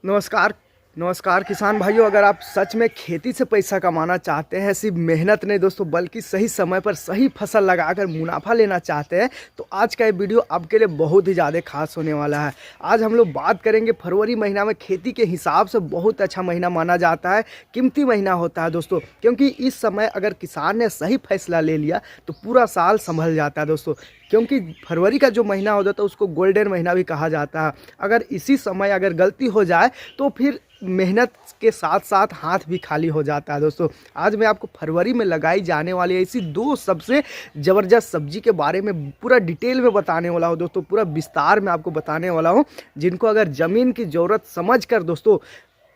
नमस्कार। नमस्कार किसान भाइयों, अगर आप सच में खेती से पैसा कमाना चाहते हैं, सिर्फ मेहनत नहीं दोस्तों बल्कि सही समय पर सही फसल लगाकर मुनाफा लेना चाहते हैं, तो आज का ये वीडियो आपके लिए बहुत ही ज़्यादा खास होने वाला है। आज हम लोग बात करेंगे फरवरी महीना में खेती के हिसाब से बहुत अच्छा महीना माना जाता है, कीमती महीना होता है दोस्तों, क्योंकि इस समय अगर किसान ने सही फैसला ले लिया तो पूरा साल संभल जाता है दोस्तों। क्योंकि फरवरी का जो महीना होता है उसको गोल्डन महीना भी कहा जाता है। अगर इसी समय अगर गलती हो जाए तो फिर मेहनत के साथ साथ हाथ भी खाली हो जाता है दोस्तों। आज मैं आपको फरवरी में लगाई जाने वाली ऐसी दो सबसे ज़बरदस्त सब्जी के बारे में पूरा डिटेल में बताने वाला हूँ दोस्तों, पूरा विस्तार में आपको बताने वाला हूँ, जिनको अगर ज़मीन की ज़रूरत समझकर दोस्तों,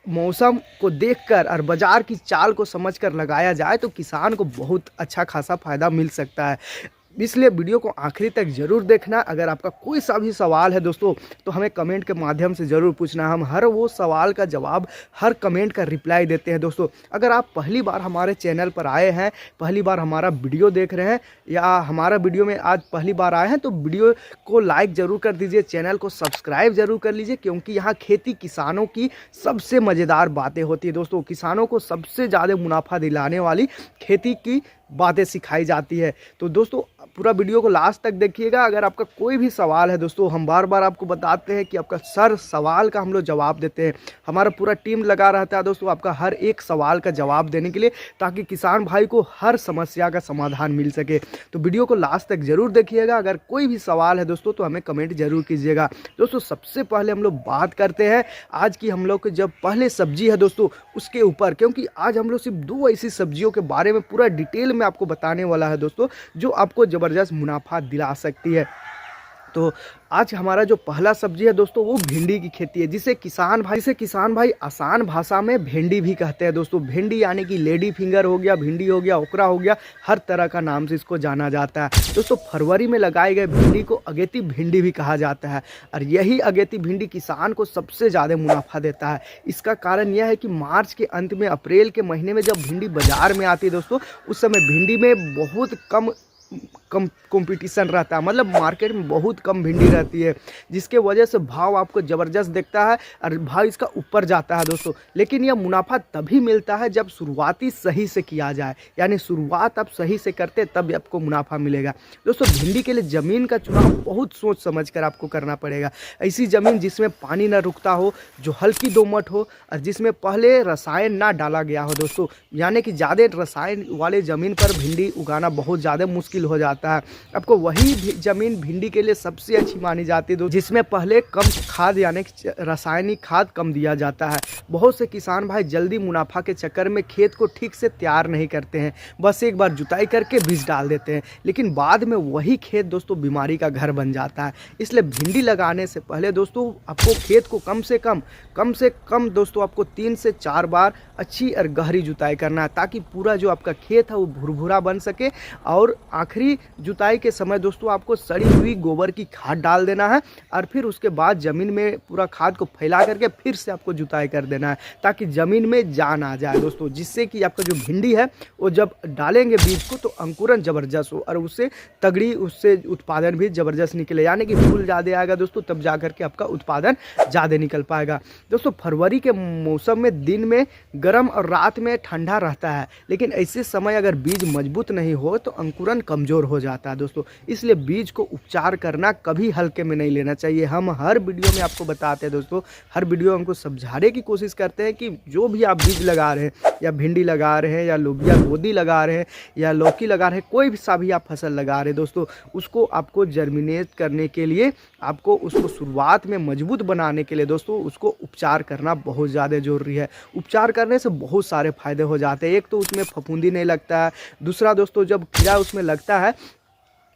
मौसम को देखकर और बाज़ार की चाल को समझकर लगाया जाए तो किसान को बहुत अच्छा खासा फ़ायदा मिल सकता है। इसलिए वीडियो को आखिरी तक ज़रूर देखना। अगर आपका कोई सा भी सवाल है दोस्तों तो हमें कमेंट के माध्यम से ज़रूर पूछना, हम हर वो सवाल का जवाब, हर कमेंट का रिप्लाई देते हैं दोस्तों। अगर आप पहली बार हमारे चैनल पर आए हैं, पहली बार हमारा वीडियो देख रहे हैं या हमारा वीडियो में आज पहली बार आए हैं तो वीडियो को लाइक ज़रूर कर दीजिए, चैनल को सब्सक्राइब ज़रूर कर लीजिए, क्योंकि यहाँ खेती किसानों की सबसे मज़ेदार बातें होती है दोस्तों। किसानों को सबसे ज़्यादा मुनाफा दिलाने वाली खेती की बातें सिखाई जाती है। तो दोस्तों पूरा वीडियो को लास्ट तक देखिएगा। अगर आपका कोई भी सवाल है दोस्तों, हम बार बार आपको बताते हैं कि आपका सर सवाल का हम लोग जवाब देते हैं। हमारा पूरा टीम लगा रहता है दोस्तों आपका हर एक सवाल का जवाब देने के लिए, ताकि किसान भाई को हर समस्या का समाधान मिल सके। तो वीडियो को लास्ट तक ज़रूर देखिएगा। अगर कोई भी सवाल है दोस्तों तो हमें कमेंट ज़रूर कीजिएगा दोस्तों। सबसे पहले हम लोग बात करते हैं आज की हम लोग के जब पहले सब्जी है दोस्तों उसके ऊपर, क्योंकि आज हम लोग सिर्फ दो ऐसी सब्जियों के बारे में पूरा डिटेल में आपको बताने वाला है दोस्तों, जो आपको ज़बरदस्त मुनाफा दिला सकती है। तो आज हमारा जो पहला सब्जी है दोस्तों वो भिंडी की खेती है, जिसे किसान भाई आसान भाषा में भिंडी भी कहते हैं दोस्तों। भिंडी यानी कि लेडी फिंगर हो गया, भिंडी हो गया, ओकरा हो गया, हर तरह का नाम से इसको जाना जाता है दोस्तों। फरवरी में लगाए गए भिंडी को अगेती भिंडी भी कहा जाता है, और यही अगेती भिंडी किसान को सबसे ज़्यादा मुनाफा देता है। इसका कारण यह है कि मार्च के अंत में, अप्रैल के महीने में जब भिंडी बाजार में आती है दोस्तों, उस समय भिंडी में बहुत कम कंपटीशन रहता है, मतलब मार्केट में बहुत कम भिंडी रहती है, जिसके वजह से भाव आपको ज़बरदस्त दिखता है और भाव इसका ऊपर जाता है दोस्तों। लेकिन यह मुनाफा तभी मिलता है जब शुरुआती सही से किया जाए, यानी शुरुआत आप सही से करते तब आपको मुनाफा मिलेगा दोस्तों। भिंडी के लिए ज़मीन का चुनाव बहुत सोच समझ कर आपको करना पड़ेगा। ऐसी ज़मीन जिसमें पानी ना रुकता हो, जो हल्की दोमट हो और जिसमें पहले रसायन ना डाला गया हो दोस्तों, यानी कि ज़्यादा रसायन वाले ज़मीन पर भिंडी उगाना बहुत ज़्यादा मुश्किल हो जाता है। आपको वही ज़मीन भिंडी के लिए सबसे अच्छी मानी जाती है जिसमें पहले कम खाद यानी रासायनिक खाद कम दिया जाता है। बहुत से किसान भाई जल्दी मुनाफा के चक्कर में खेत को ठीक से तैयार नहीं करते हैं, बस एक बार जुताई करके बीज डाल देते हैं, लेकिन बाद में वही खेत दोस्तों बीमारी का घर बन जाता है। इसलिए भिंडी लगाने से पहले दोस्तों आपको खेत को कम से कम दोस्तों आपको 3 से 4 बार अच्छी और गहरी जुताई करना है, ताकि पूरा जो आपका खेत है वो भुरभुरा बन सके। और आखिरी जुताई के समय दोस्तों आपको सड़ी हुई गोबर की खाद डाल देना है, और फिर उसके बाद ज़मीन में पूरा खाद को फैला करके फिर से आपको जुताई कर देना है, ताकि ज़मीन में जान आ जाए दोस्तों, जिससे कि आपका जो भिंडी है वो जब डालेंगे बीज को तो अंकुरन ज़बरदस्त हो और उससे उत्पादन भी ज़बरदस्त निकले, यानी कि फूल ज़्यादा आएगा दोस्तों, तब जा करके आपका उत्पादन ज़्यादा निकल पाएगा दोस्तों। फरवरी के मौसम में दिन में गर्म और रात में ठंडा रहता है, लेकिन ऐसे समय अगर बीज मजबूत नहीं हो तो अंकुरन कमज़ोर हो जाता है दोस्तों। इसलिए बीज को उपचार करना कभी हल्के में नहीं लेना चाहिए। हम हर वीडियो में आपको बताते हैं दोस्तों, हर वीडियो में हमको समझाने की कोशिश करते हैं कि जो भी आप बीज लगा रहे हैं, या भिंडी लगा रहे हैं, या लोबिया गोदी लगा रहे हैं, या लौकी लगा रहे हैं, कोई भी सा भी आप फसल लगा रहे हैं दोस्तों, उसको आपको जर्मिनेट करने के लिए, आपको उसको शुरुआत में मजबूत बनाने के लिए दोस्तों उसको उपचार करना बहुत ज़्यादा ज़रूरी है। उपचार करने से बहुत सारे फायदे हो जाते हैं। एक तो उसमें फफूंदी नहीं लगता है, दूसरा दोस्तों जब कीड़ा उसमें लगता है,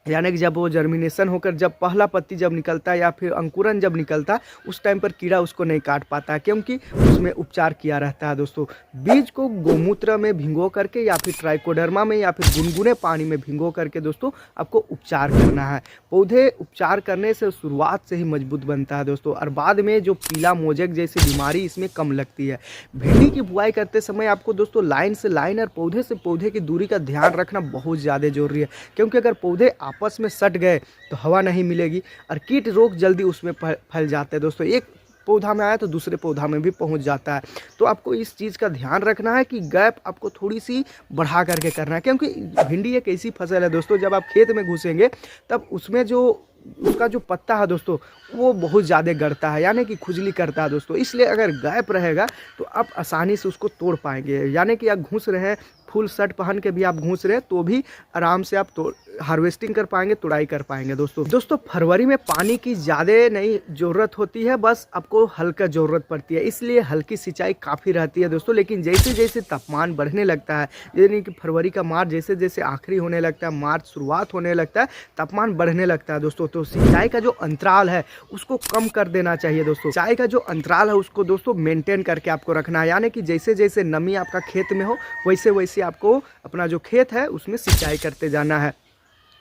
यानी कि जब वो जर्मिनेशन होकर जब पहला पत्ती जब निकलता है या फिर अंकुरन जब निकलता है, उस टाइम पर कीड़ा उसको नहीं काट पाता है, क्योंकि उसमें उपचार किया रहता है दोस्तों। बीज को गोमूत्र में भिंगो करके या फिर ट्राइकोडर्मा में या फिर गुनगुने पानी में भिंगो करके दोस्तों आपको उपचार करना है। पौधे उपचार करने से शुरुआत से ही मजबूत बनता है दोस्तों, और बाद में जो पीला मोजेक जैसी बीमारी इसमें कम लगती है। भिंडी की बुआई करते समय आपको दोस्तों लाइन से लाइन और पौधे से पौधे की दूरी का ध्यान रखना बहुत ज़्यादा जरूरी है, क्योंकि अगर पौधे आपस में सट गए तो हवा नहीं मिलेगी और कीट रोग जल्दी उसमें फैल जाते हैं दोस्तों। एक पौधा में आया तो दूसरे पौधा में भी पहुंच जाता है। तो आपको इस चीज़ का ध्यान रखना है कि गैप आपको थोड़ी सी बढ़ा करके करना है, क्योंकि भिंडी एक ऐसी फसल है दोस्तों, जब आप खेत में घुसेंगे तब उसमें जो उसका जो पत्ता है दोस्तों वो बहुत ज़्यादा गड़ता है, यानी कि खुजली करता है दोस्तों। इसलिए अगर गैप रहेगा तो आप आसानी से उसको तोड़ पाएंगे, यानी कि आप घुस रहे हैं फुल शर्ट पहन के भी आप घुस रहे हैं तो भी आराम से आप हार्वेस्टिंग कर पाएंगे, तुड़ाई कर पाएंगे दोस्तों फरवरी में पानी की ज़्यादा नहीं ज़रूरत होती है, बस आपको हल्का ज़रूरत पड़ती है, इसलिए हल्की सिंचाई काफ़ी रहती है दोस्तों। लेकिन जैसे जैसे तापमान बढ़ने लगता है, यानी कि फरवरी का मार्च जैसे जैसे आखिरी होने लगता है, मार्च शुरुआत होने लगता है, तापमान बढ़ने लगता है दोस्तों, तो सिंचाई का जो अंतराल है उसको कम कर देना चाहिए दोस्तों। सिंचाई का जो अंतराल है उसको दोस्तों मेंटेन करके आपको रखना है, यानी कि जैसे जैसे नमी आपका खेत में हो वैसे वैसे आपको अपना जो खेत है उसमें सिंचाई करते जाना है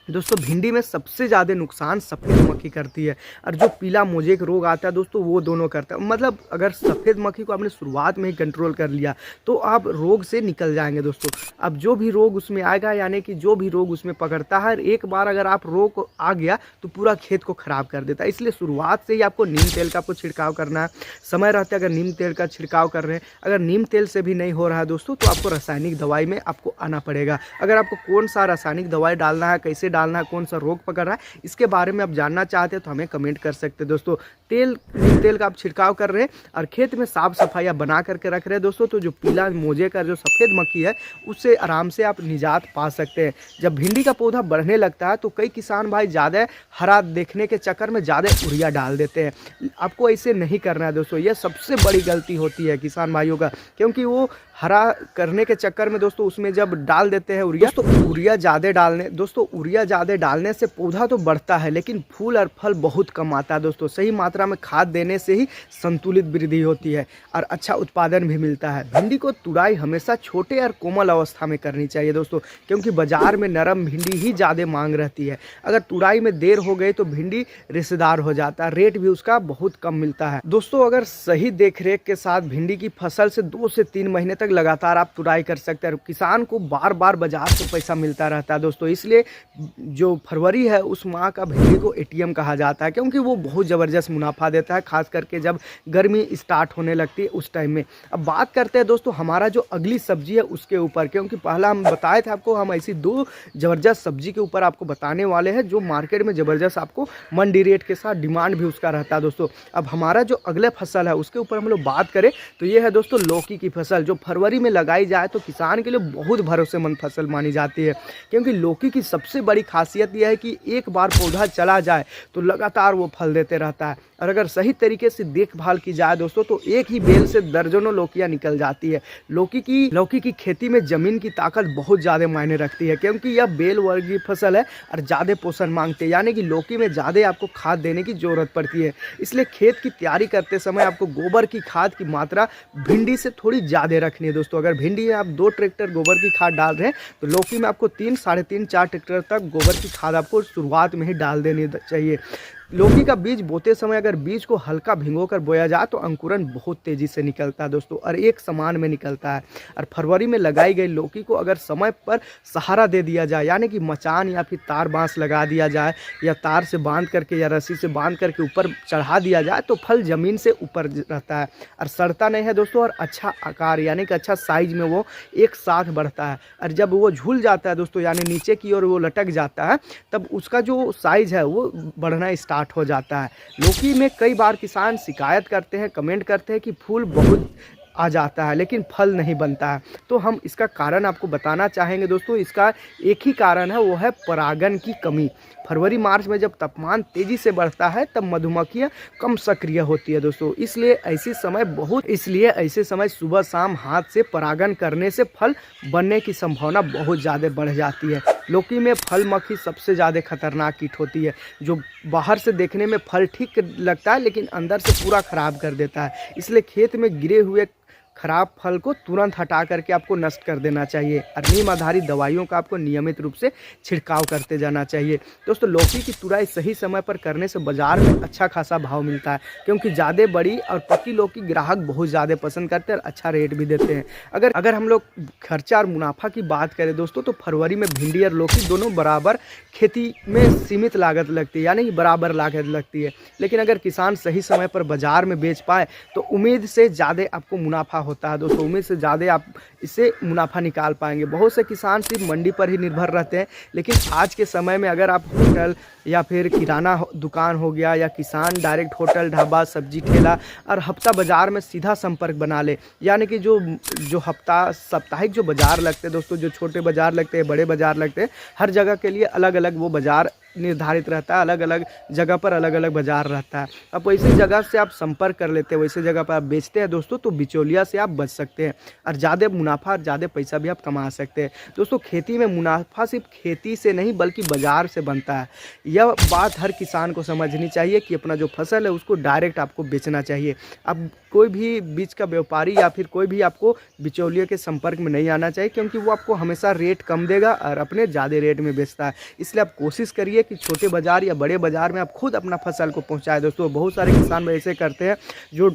दोस्तों। भिंडी में सबसे ज़्यादा नुकसान सफ़ेद मक्खी करती है, और जो पीला मोजेक रोग आता है दोस्तों वो दोनों करता है। मतलब अगर सफ़ेद मक्खी को आपने शुरुआत में ही कंट्रोल कर लिया तो आप रोग से निकल जाएंगे दोस्तों। अब जो भी रोग उसमें आएगा, यानी कि जो भी रोग उसमें पकड़ता है, एक बार अगर आप रोग आ गया तो पूरा खेत को ख़राब कर देता है। इसलिए शुरुआत से ही आपको नीम तेल का आपको छिड़काव करना है, समय रहते अगर नीम तेल का छिड़काव कर रहे हैं। अगर नीम तेल से भी नहीं हो रहा है दोस्तों तो आपको रासायनिक दवाई में आपको आना पड़ेगा। अगर आपको कौन सा रासायनिक दवाई डालना है, कैसे डालना है, कौन सा रोग पकड़ रहा है, इसके बारे में आप जानना चाहते हैं तो हमें कमेंट कर सकते हैं दोस्तों। तेल का आप छिड़काव कर रहे हैं और खेत में साफ सफाई बना करके रख रहे हैं दोस्तों, तो जो पीला मोजे का जो सफ़ेद मक्खी है उससे आराम से आप निजात पा सकते हैं। जब भिंडी का पौधा बढ़ने लगता है तो कई किसान भाई ज़्यादा हरा देखने के चक्कर में ज़्यादा यूरिया डाल देते हैं। आपको ऐसे नहीं करना है दोस्तों, यह सबसे बड़ी गलती होती है किसान भाइयों का, क्योंकि वो हरा करने के चक्कर में दोस्तों उसमें जब डाल देते हैं यूरिया, तो यूरिया ज़्यादा डालने से पौधा तो बढ़ता है लेकिन फूल और फल बहुत कम आता है दोस्तों। सही मात्रा में खाद देने से ही संतुलित वृद्धि होती है और अच्छा उत्पादन भी मिलता है। भिंडी को तुड़ाई हमेशा छोटे और कोमल अवस्था में करनी चाहिए दोस्तों, क्योंकि बाजार में नरम भिंडी ही ज़्यादा मांग रहती है। अगर तुड़ाई में देर हो गई तो भिंडी रेशेदार हो जाता है, रेट भी उसका बहुत कम मिलता है दोस्तों। अगर सही देखरेख के साथ भिंडी की फसल से 2 से 3 महीने तक लगातार आप तुड़ाई कर सकते हैं। किसान को बार बार बाजार से पैसा मिलता रहता है दोस्तों, इसलिए जो फरवरी है उस माह का भिंडी को एटीएम कहा जाता है, क्योंकि वो बहुत ज़बरदस्त मुनाफा देता है, खास करके जब गर्मी स्टार्ट होने लगती है उस टाइम में। अब बात करते हैं दोस्तों हमारा जो अगली सब्जी है उसके ऊपर, क्योंकि पहला हम बताए थे आपको, हम ऐसी 2 ज़बरदस्त सब्जी के ऊपर आपको बताने वाले हैं जो मार्केट में ज़बरदस्त आपको मंडी रेट के साथ डिमांड भी उसका रहता है दोस्तों। अब हमारा जो अगले फसल है उसके ऊपर हम लोग बात करें तो ये है दोस्तों लौकी की फसल, जो फरवरी में लगाई जाए तो किसान के लिए बहुत भरोसेमंद फसल मानी जाती है, क्योंकि लौकी की सबसे बड़ी खासियत यह है कि एक बार पौधा चला जाए तो लगातार वो फल देते रहता है, और अगर सही तरीके से देखभाल की जाए दोस्तों तो एक ही बेल से दर्जनों लौकियां निकल जाती है। लौकी की खेती में ज़मीन की ताकत बहुत ज़्यादा मायने रखती है, क्योंकि यह बेल वर्गीय फसल है और ज़्यादा पोषण मांगते हैं, यानी कि लौकी में ज़्यादा आपको खाद देने की ज़रूरत पड़ती है। इसलिए खेत की तैयारी करते समय आपको गोबर की खाद की मात्रा भिंडी से थोड़ी ज़्यादा रखनी है दोस्तों। अगर भिंडी में आप 2 ट्रैक्टर गोबर की खाद डाल रहे हैं तो लौकी में आपको 3, साढ़े 3, 4 ट्रैक्टर तक गोबर की खाद आपको शुरुआत में ही डाल देनी चाहिए। लौकी का बीज बोते समय अगर बीज को हल्का भिगोकर बोया जाए तो अंकुरन बहुत तेज़ी से निकलता है दोस्तों, और एक समान में निकलता है। और फरवरी में लगाई गई लौकी को अगर समय पर सहारा दे दिया जाए, यानी कि मचान या फिर तार बांस लगा दिया जाए, या तार से बांध करके या रस्सी से बांध करके ऊपर चढ़ा दिया जाए तो फल ज़मीन से ऊपर रहता है और सड़ता नहीं है दोस्तों, और अच्छा आकार यानी कि अच्छा साइज में वो एक साथ बढ़ता है। और जब वो झूल जाता है दोस्तों, यानी नीचे की ओर वो लटक जाता है, तब उसका जो साइज है वो बढ़ना स्टार्ट हो जाता है। लौकी में कई बार किसान शिकायत करते हैं, कमेंट करते हैं कि फूल बहुत आ जाता है लेकिन फल नहीं बनता है, तो हम इसका कारण आपको बताना चाहेंगे दोस्तों। इसका एक ही कारण है, वो है परागण की कमी। फरवरी मार्च में जब तापमान तेज़ी से बढ़ता है तब मधुमक्खियाँ कम सक्रिय होती है दोस्तों, इसलिए ऐसे समय सुबह शाम हाथ से परागण करने से फल बनने की संभावना बहुत ज़्यादा बढ़ जाती है। लौकी में फल मक्खी सबसे ज़्यादा खतरनाक कीट होती है, जो बाहर से देखने में फल ठीक लगता है लेकिन अंदर से पूरा ख़राब कर देता है। इसलिए खेत में गिरे हुए खराब फल को तुरंत हटा करके आपको नष्ट कर देना चाहिए और नीम आधारित दवाइयों का आपको नियमित रूप से छिड़काव करते जाना चाहिए। दोस्तों लौकी की तुड़ाई सही समय पर करने से बाजार में अच्छा खासा भाव मिलता है, क्योंकि ज़्यादा बड़ी और पकी लौकी ग्राहक बहुत ज़्यादा पसंद करते हैं और अच्छा रेट भी देते हैं। अगर हम लोग खर्चा और मुनाफा की बात करें दोस्तों, तो फरवरी में भिंडी और लौकी दोनों बराबर खेती में सीमित लागत लगती है, यानी कि बराबर लागत लगती है। लेकिन अगर किसान सही समय पर बाजार में बेच पाए तो उम्मीद से ज़्यादा आपको मुनाफा होता है। दोस्तों उम्मीद से ज़्यादा आप इससे मुनाफा निकाल पाएंगे। बहुत से किसान सिर्फ मंडी पर ही निर्भर रहते हैं, लेकिन आज के समय में अगर आप होटल या फिर किराना दुकान हो गया, या किसान डायरेक्ट होटल, ढाबा, सब्जी ठेला और हफ्ता बाज़ार में सीधा संपर्क बना ले, यानी कि जो हफ्ता साप्ताहिक जो बाज़ार लगते हैं दोस्तों, जो छोटे बाज़ार लगते हैं, बड़े बाज़ार लगते हैं, हर जगह के लिए अलग अलग वो बाज़ार निर्धारित रहता है, अलग अलग जगह पर अलग अलग बाज़ार रहता है। अब वैसी जगह से आप संपर्क कर लेते हैं, वैसे जगह पर आप बेचते हैं दोस्तों, तो बिचौलिया से आप बच सकते हैं और ज़्यादा मुनाफा और ज़्यादा पैसा भी आप कमा सकते हैं। दोस्तों खेती में मुनाफा सिर्फ खेती से नहीं बल्कि बाज़ार से बनता है। यह बात हर किसान को समझनी चाहिए कि अपना जो फसल है उसको डायरेक्ट आपको बेचना चाहिए। अब कोई भी बीच का व्यापारी या फिर कोई भी आपको बिचौलिए के संपर्क में नहीं आना चाहिए, क्योंकि वो आपको हमेशा रेट कम देगा और अपने ज़्यादा रेट में बेचता है। इसलिए आप कोशिश करिए कि छोटे बाज़ार या बड़े बाज़ार में आप खुद अपना फसल को पहुंचाएं। दोस्तों बहुत सारे किसान ऐसे करते हैं जो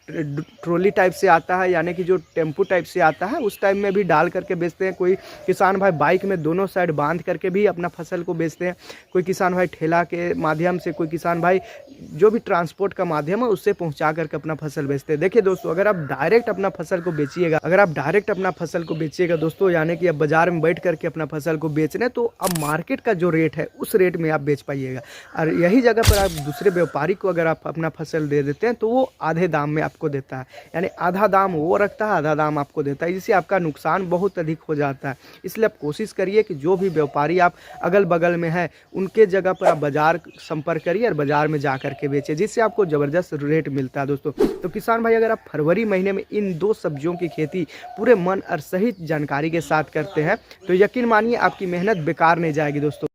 ट्रॉली टाइप से आता है, यानी कि जो टेम्पो टाइप से आता है, उस टाइप में भी डाल करके बेचते हैं। कोई किसान भाई बाइक में दोनों साइड बांध करके भी अपना फसल को बेचते हैं। कोई किसान भाई ठेला के माध्यम से, कोई किसान भाई जो भी ट्रांसपोर्ट का माध्यम है उससे पहुंचा करके अपना फसल बेचते हैं। देखिए दोस्तों, अगर आप डायरेक्ट अपना फसल को बेचिएगा दोस्तों, यानी कि अब बाजार में बैठ करके अपना फसल को बेच रहे हैं, तो अब मार्केट का जो रेट है उस रेट में आप बेच पाइएगा। और यही जगह पर आप दूसरे व्यापारी को अगर आप अपना फसल दे देते हैं तो वो आधे दाम में आपको देता है, यानी आधा दाम वो रखता है, आधा दाम आपको देता है, जिससे आपका नुकसान बहुत अधिक हो जाता है। इसलिए आप कोशिश करिए कि जो भी व्यापारी आप अगल बगल में है उनके जगह पर आप बाजार संपर्क करिए और बाजार में जा करके बेचें, जिससे आपको ज़बरदस्त रेट मिलता है दोस्तों। तो किसान भाई, अगर आप फरवरी महीने में इन दो सब्जियों की खेती पूरे मन और सही जानकारी के साथ करते हैं तो यकीन मानिए आपकी मेहनत बेकार नहीं जाएगी दोस्तों।